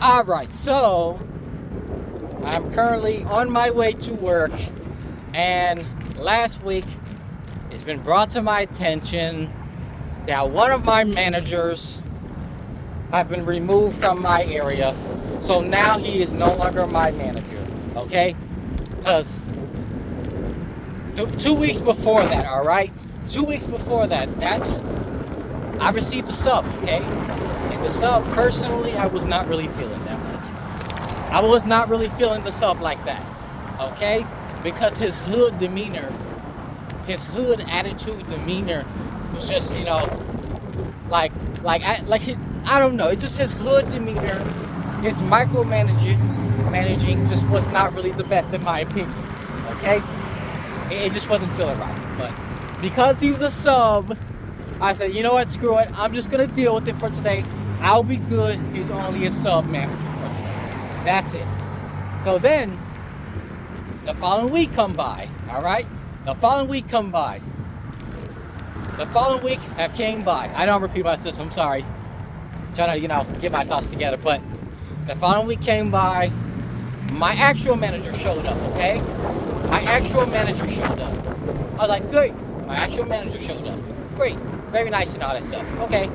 Alright, so I'm currently on my way to work, and last week it's been brought to my attention that one of my managers have been removed from my area. So now he is no longer my manager, okay? Because 2 weeks before that, alright? 2 weeks before that, I received a sub, okay? And the sub, personally, I was not really feeling that much. I was not really feeling the sub like that, okay? Because his hood demeanor, his hood attitude demeanor was just, I don't know. It's just his hood demeanor, his managing just was not really the best in my opinion, okay? It just wasn't feeling right. But because he was a sub, I said, you know what, screw it. I'm just going to deal with it for today. I'll be good. He's only a sub manager for today. That's it. So then, the following week come by, all right? The following week have came by. I don't repeat myself, I'm sorry. I'm trying to, get my thoughts together. But the following week came by. My actual manager showed up, okay? My actual manager showed up. I was like, great. My actual manager showed up. Great. Very nice and all that stuff. Okay.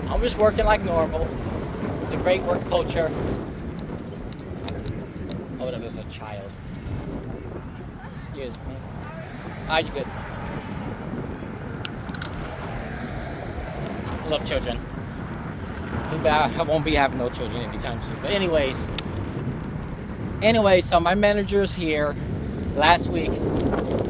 I'm just working like normal. The great work culture. Oh, there's a child. Excuse me. Are you good? I love children. Too bad I won't be having no children anytime soon. But anyways, so my manager is here. Last week,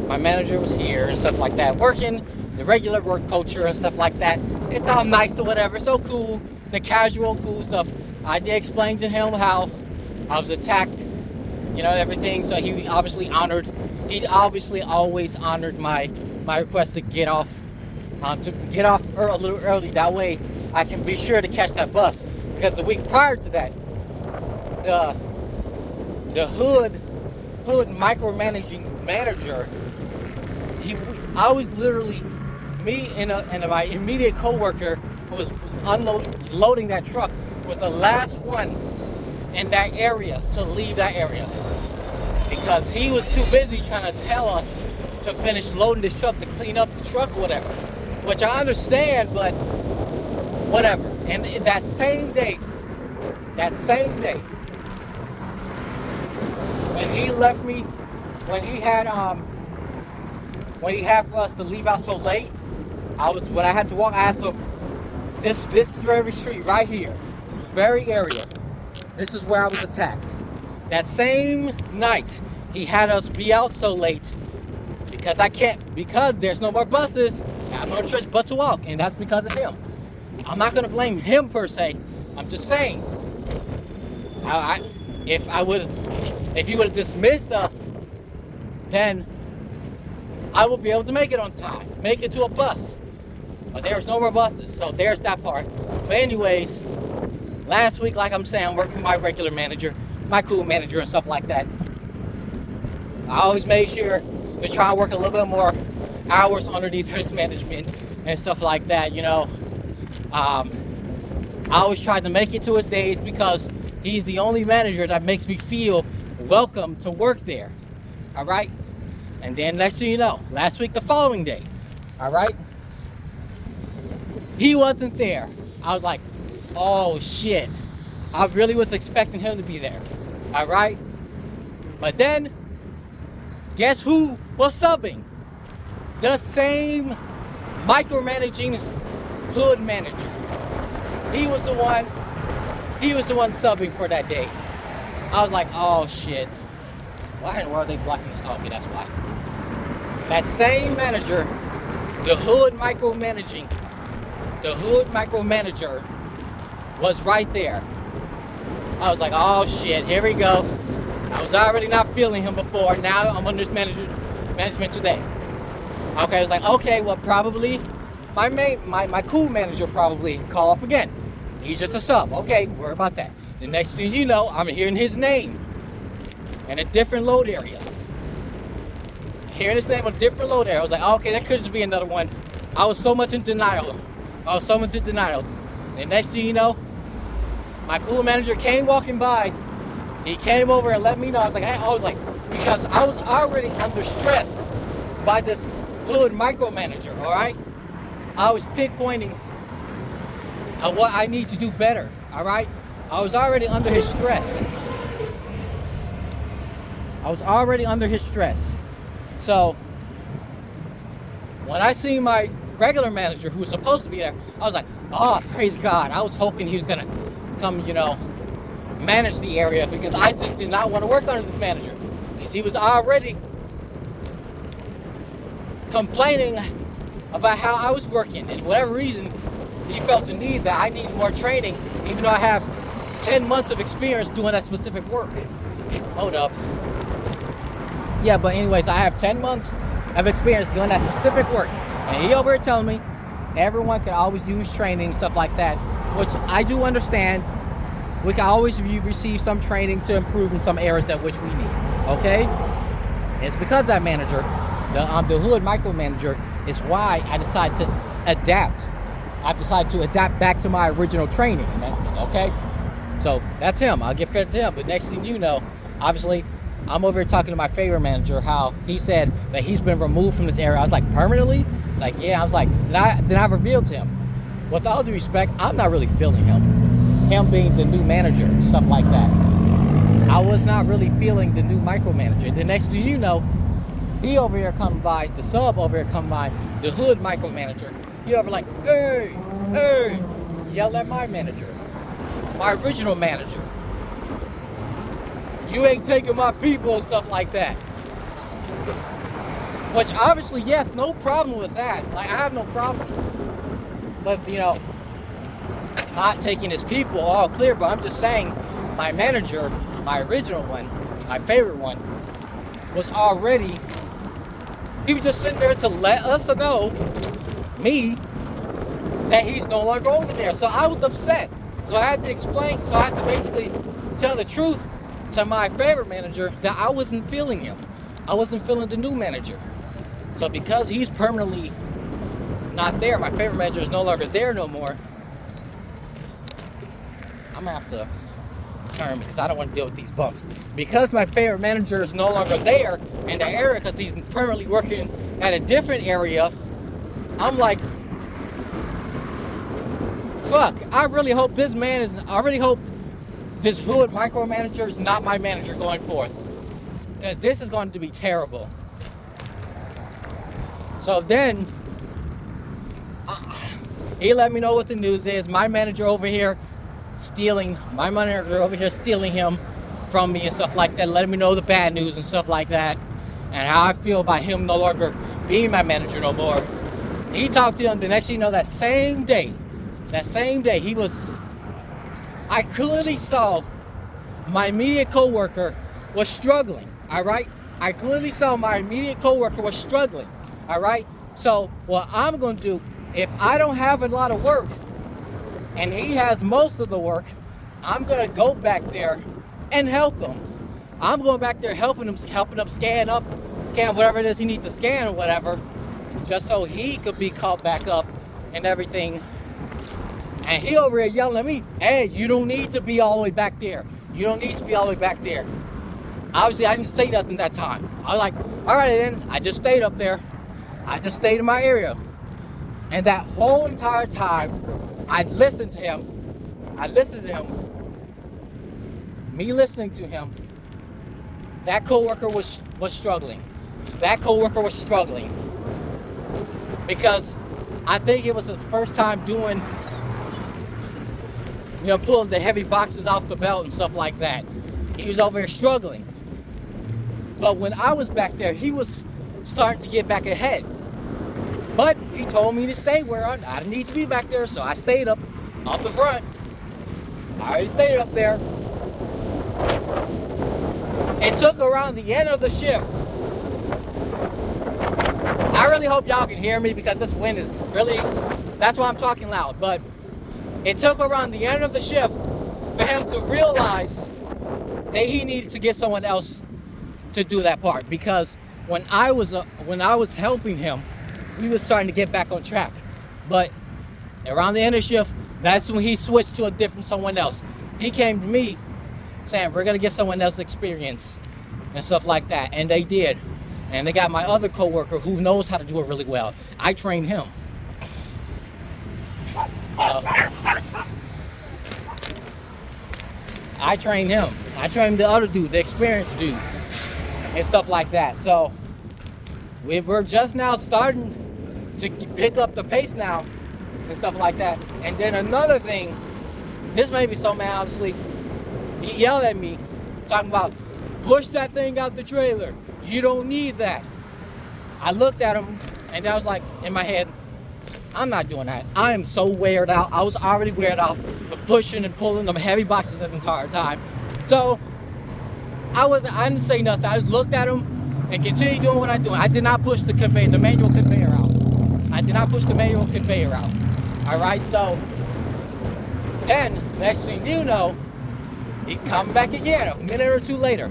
my manager was here and stuff like that, working the regular work culture and stuff like that. It's all nice or whatever, so cool. The casual, cool stuff. I did explain to him how I was attacked, everything. So he obviously always honored my request to get off, a little early. That way, I can be sure to catch that bus. Because the week prior to that, the hood micromanaging manager, I was literally, me and my immediate coworker who was unloading that truck was the last one in that area to leave that area. Because he was too busy trying to tell us to finish loading this truck, to clean up the truck or whatever. Which I understand, but whatever. And that same day, when he left me, when he had for us to leave out so late, when I had to walk, this very street right here, this very area, this is where I was attacked. That same night, he had us be out so late because there's no more buses. I have no choice but to walk, and that's because of him. I'm not gonna blame him per se. I'm just saying, if he would have dismissed us, then I would be able to make it on time, make it to a bus. But there's no more buses, so there's that part. But anyways, last week, like I'm saying, I'm working with my regular manager, my cool manager and stuff like that. I always made sure to try and work a little bit more hours underneath his management and stuff like that, I always tried to make it to his days because he's the only manager that makes me feel welcome to work there. All right? And then next thing you know, last week, the following day, all right? He wasn't there. I was like, oh shit. I really was expecting him to be there. All right? But then, guess who was subbing? The same micromanaging hood manager. He was the one subbing for that day. I was like, oh shit. Why in the world are they blocking this? Oh, okay, that's why. That same manager, the hood micromanager was right there. I was like, oh shit, here we go. I was already not feeling him before. Now I'm under his management today. Okay, I was like, okay, well, probably my cool manager probably call off again. He's just a sub. Okay, worry about that. The next thing you know, I'm hearing his name in a different load area. Hearing his name in a different load area. I was like, okay, that could just be another one. I was so much in denial. The next thing you know, my pool manager came walking by. He came over and let me know. I was like, because I was already under stress by this hood micromanager, all right? I was pinpointing what I need to do better, all right? I was already under his stress. So, when I seen my regular manager who was supposed to be there, I was like, oh, praise God. I was hoping he was gonna come, manage the area, because I just did not want to work under this manager. Because he was already complaining about how I was working, and for whatever reason, he felt the need that I needed more training, even though I have 10 months of experience doing that specific work. Hold up. Yeah, but anyways, I have 10 months of experience doing that specific work. And he over here telling me everyone can always use training, stuff like that, which I do understand. We can always receive some training to improve in some areas that which we need, okay? It's because that manager, the hood micromanager, is why I decided to adapt. I've decided to adapt back to my original training, okay? So that's him. I'll give credit to him. But next thing you know, obviously, I'm over here talking to my favorite manager, how he said that he's been removed from this area. I was like, permanently? Like, yeah. I was like, then I revealed to him, with all due respect, I'm not really feeling him being the new manager and stuff like that. I was not really feeling the new micromanager. The next thing you know, he over here coming by, the sub over here coming by, the hood micromanager. He over like, hey, yell at my manager, my original manager. You ain't taking my people and stuff like that. Which obviously, yes, no problem with that. Like, I have no problem. But, not taking his people, all clear. But I'm just saying, my manager, my original one, my favorite one, was already, he was just sitting there to let us know, me, that he's no longer over there. So I was upset. So I had to explain, so I had to basically tell the truth to my favorite manager that I wasn't feeling him. I wasn't feeling the new manager. So because he's permanently not there, my favorite manager is no longer there no more, I'm gonna have to turn because I don't want to deal with these bumps. Because my favorite manager is no longer there in the area because he's permanently working at a different area, I'm like, fuck, I really hope this hood micromanager is not my manager going forth. Because this is going to be terrible. So then, he let me know what the news is. My manager over here stealing him from me and stuff like that, letting me know the bad news and stuff like that, and how I feel about him no longer being my manager no more. He talked to him the next thing you know, that same day, I clearly saw my immediate coworker was struggling, all right? I clearly saw my immediate coworker was struggling, all right? So what I'm going to do, if I don't have a lot of work and he has most of the work, I'm going to go back there and help him. I'm going back there helping him scan whatever it is he needs to scan or whatever, just so he could be caught back up and everything. And he over here yelling at me, hey, you don't need to be all the way back there. You don't need to be all the way back there. Obviously, I didn't say nothing that time. I was like, all right, then. I just stayed up there. I just stayed in my area. And that whole entire time, I listened to him. Me listening to him, that coworker was struggling. Because I think it was his first time doing, pulling the heavy boxes off the belt and stuff like that. He was over here struggling. But when I was back there, he was starting to get back ahead. But he told me to stay where I didn't need to be back there, so I stayed up the front. I already stayed up there. It took around the end of the shift. I really hope y'all can hear me because this wind is really, that's why I'm talking loud. But it took around the end of the shift for him to realize that he needed to get someone else to do that part. Because when I was helping him, we was starting to get back on track. But around the end of the shift, that's when he switched to someone else. he came to me saying, we're going to get someone else experience and stuff like that. And they did. And they got my other coworker who knows how to do it really well. I trained him. I trained him. I trained the other dude, the experienced dude, and stuff like that. So we're just now starting to pick up the pace now and stuff like that. And then another thing, this made me so mad, honestly. He yelled at me, talking about, push that thing out the trailer. You don't need that. I looked at him, and I was like, in my head, I'm not doing that. I am so weared out. I was already weared out for pushing and pulling them heavy boxes the entire time. So I didn't say nothing. I just looked at him and continued doing what I'm doing. I did not push the manual conveyor out. I did not push the manual conveyor out. All right, so then next thing you know, he come back again a minute or two later.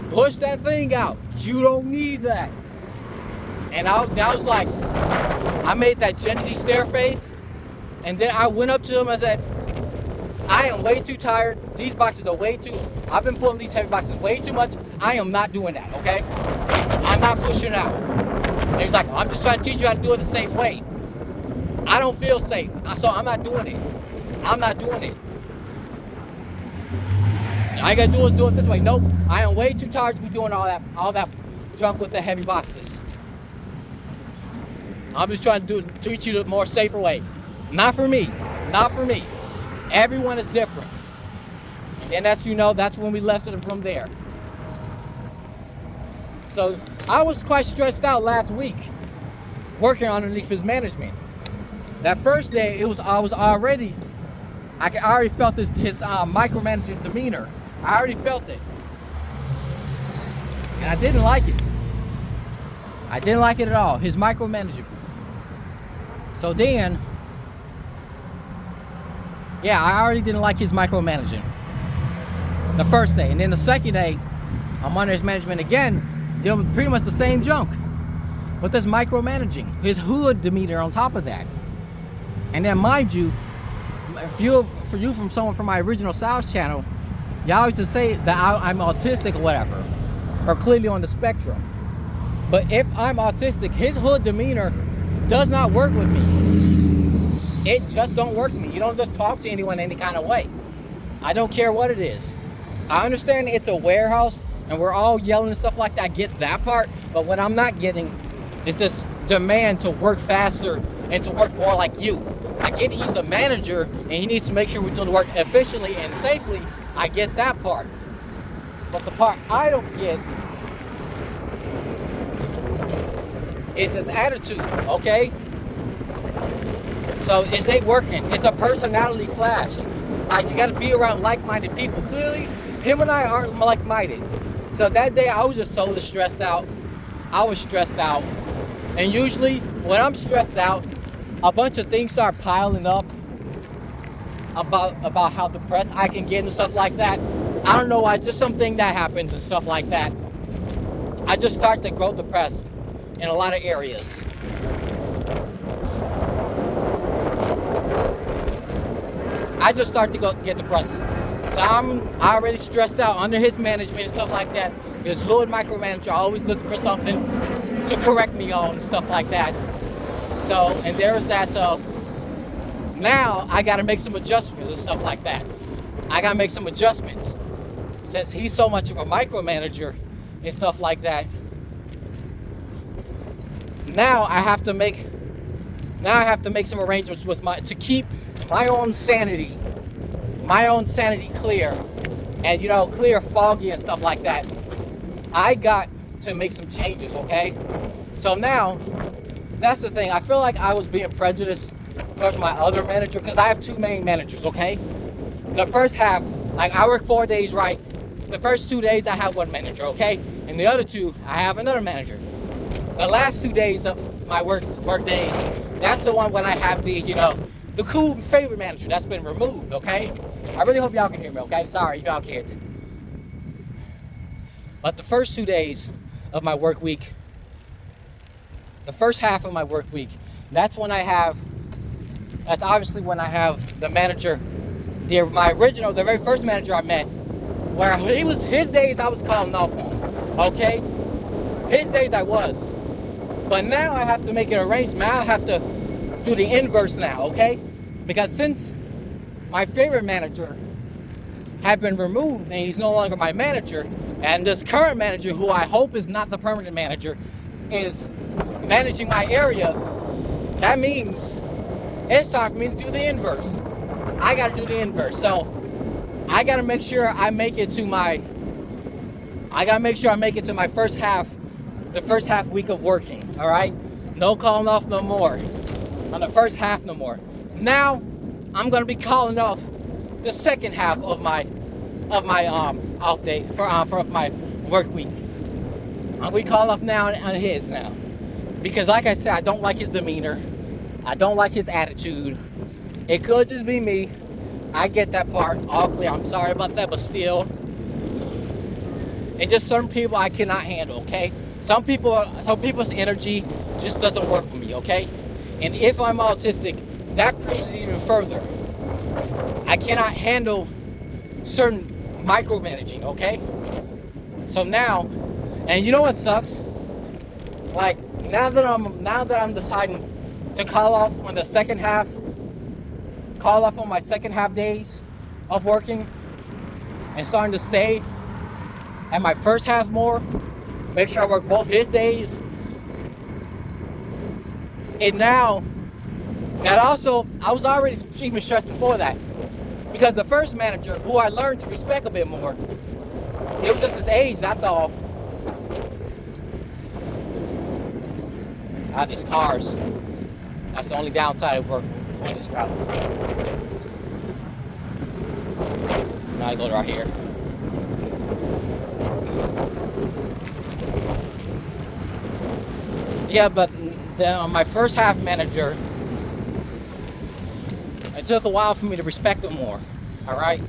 Push that thing out. You don't need that. And I was like, I made that Gen-Z stare face, and then I went up to him and said, I am way too tired. These boxes are I've been pulling these heavy boxes way too much. I am not doing that, okay? I'm not pushing out. And he's like, I'm just trying to teach you how to do it the safe way. I don't feel safe, so I'm not doing it. I'm not doing it. All you gotta do is do it this way. Nope, I am way too tired to be doing all that junk with the heavy boxes. I'm just trying to teach you the more safer way. Not for me. Not for me. Everyone is different. And that's when we left it from there. So I was quite stressed out last week working underneath his management. That first day, I already felt his micromanaging demeanor. I already felt it. And I didn't like it. I didn't like it at all. His micromanaging. So then, I already didn't like his micromanaging the first day. And then the second day, I'm under his management again, doing pretty much the same junk with this micromanaging, his hood demeanor on top of that. And then mind you, for you from someone from my original sales channel, y'all used to say that I'm autistic or whatever, or clearly on the spectrum. But if I'm autistic, his hood demeanor does not work with me. It just don't work to me. You don't just talk to anyone any kind of way. I don't care what it is. I understand it's a warehouse and we're all yelling and stuff like that. I get that part. But what I'm not getting is this demand to work faster and to work more like you. I get he's the manager and he needs to make sure we're doing the work efficiently and safely. I get that part. But the part I don't get is this attitude, okay? So it ain't working. It's a personality clash. Like, you gotta be around like-minded people. Clearly, him and I aren't like-minded. So that day, I was just so stressed out. I was stressed out. And usually, when I'm stressed out, a bunch of things start piling up about how depressed I can get and stuff like that. I don't know why, just something that happens and stuff like that. I just start to grow depressed in a lot of areas. I just start to get depressed. So I'm already stressed out under his management and stuff like that. His hood micromanager always looking for something to correct me on and stuff like that. So, and there's that. So now I got to make some adjustments and stuff like that. I got to make some adjustments. Since he's so much of a micromanager and stuff like that, now I have to make some arrangements to keep my own sanity clear, and clear, foggy and stuff like that. I got to make some changes, okay? So now, that's the thing. I feel like I was being prejudiced towards my other manager because I have two main managers, okay? The first half, like, I work 4 days, right? The first 2 days I have one manager, okay? And the other 2, I have another manager. The last 2 days of my work days, that's the one when I have the cool favorite manager that's been removed, okay? I really hope y'all can hear me, okay? Sorry if y'all can't. But the first 2 days of my work week, the first half of my work week, that's obviously when I have the manager the very first manager I met, where his days I was calling off on, okay? His days I was. But now I have to make an arrangement. I have to do the inverse now, okay? Because since my favorite manager have been removed and he's no longer my manager, and this current manager, who I hope is not the permanent manager, is managing my area, that means it's time for me to do the inverse. I gotta do the inverse. So I gotta make sure I make it to my first half, the first half week of working, all right? No calling off no more on the first half no more. Now I'm gonna be calling off the second half of my off day for my work week. We call off now on his now, because like I said, I don't like his demeanor. I don't like his attitude. It could just be me. I get that part all clear. I'm sorry about that, but still, it's just certain people I cannot handle. Okay, some people's energy just doesn't work for me. Okay, and if I'm autistic, that proves it even further. I cannot handle certain micromanaging. Okay, so now, and you know what sucks? Like now that I'm deciding to call off on the second half, call off on my second half days of working, and starting to stay at my first half more, make sure I work both his days. And now, that also, I was already even stressed before that, because the first manager, who I learned to respect a bit more, it was just his age, that's all. These cars, that's the only downside of working on this route. Now I go right here. Yeah, but my first half manager, it took a while for me to respect him more, all right?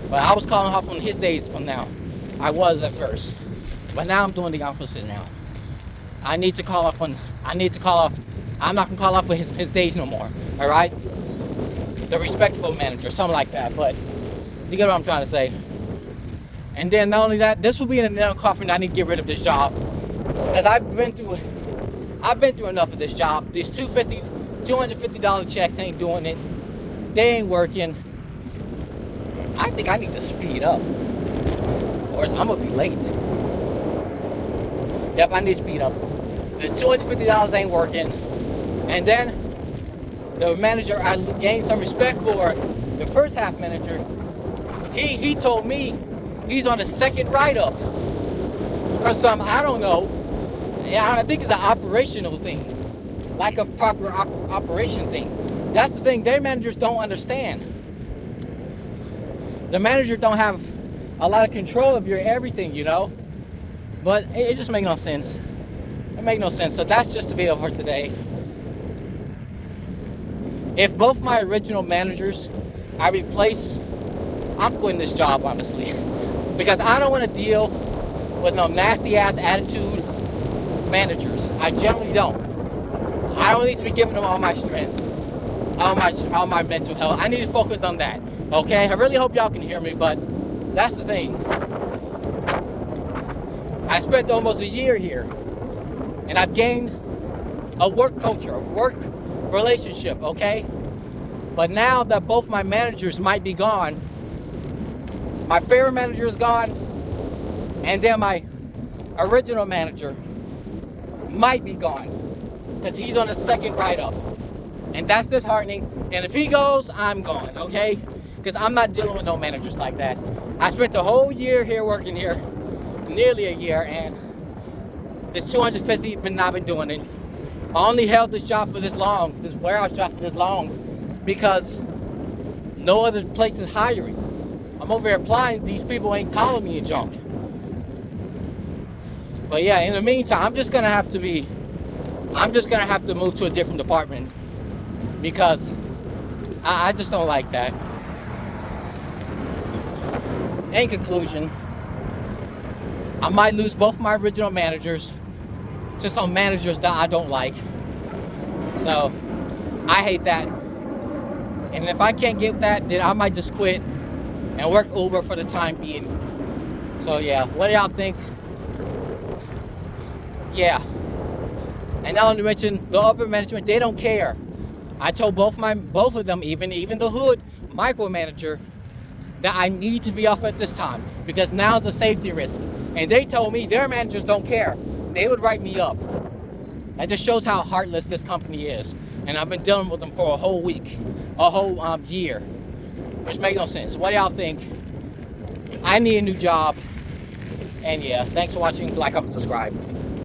But I was calling off on his days from now. I was at first, but now I'm doing the opposite now. I'm not gonna call off for his days no more, all right? The respectful manager, something like that, but you get what I'm trying to say. And then not only that, this will be in a nail coffin. I need to get rid of this job, because I've been through enough of this job. These $250 checks ain't doing it. They ain't working. I think I need to speed up, or else I'm gonna be late. Yep, I need to speed up. The $250 ain't working. And then the manager I gained some respect for, the first half manager, he told me he's on the second write-up for some, I don't know. Yeah, I think it's an operational thing, like a proper operation thing. That's the thing their managers don't understand. The manager don't have a lot of control of your everything, you know. But it just makes no sense. It makes no sense. So that's just the video for today. If both my original managers I replace, I'm quitting this job, honestly. Because I don't want to deal with no nasty ass attitude managers. I generally don't. I don't need to be giving them all my strength, all my mental health. I need to focus on that. Okay? I really hope y'all can hear me, but that's the thing. I spent almost a year here, and I've gained a work culture, a work relationship, okay? But now that both my managers might be gone, my favorite manager is gone, and then my original manager might be gone, because he's on the second write-up. And that's disheartening. And if he goes, I'm gone, okay? Because I'm not dealing with no managers like that. I spent the whole year here working here, nearly a year, and this 250 not been doing it. I only held this job for this long, this warehouse job for this long, because no other place is hiring. I'm over here applying, these people ain't calling me a junk. But yeah, in the meantime, I'm just gonna have to move to a different department, because I just don't like that. In conclusion, I might lose both my original managers to some managers that I don't like. So, I hate that. And if I can't get that, then I might just quit and work Uber for the time being. So yeah, what do y'all think? Yeah. And not only mention the upper management, they don't care. I told both of them, even the hood micromanager, that I need to be off at this time because now it's a safety risk. And they told me their managers don't care. They would write me up. That just shows how heartless this company is. And I've been dealing with them for a whole week, a whole year, which makes no sense. What do y'all think? I need a new job. And yeah, thanks for watching. Like, comment, subscribe.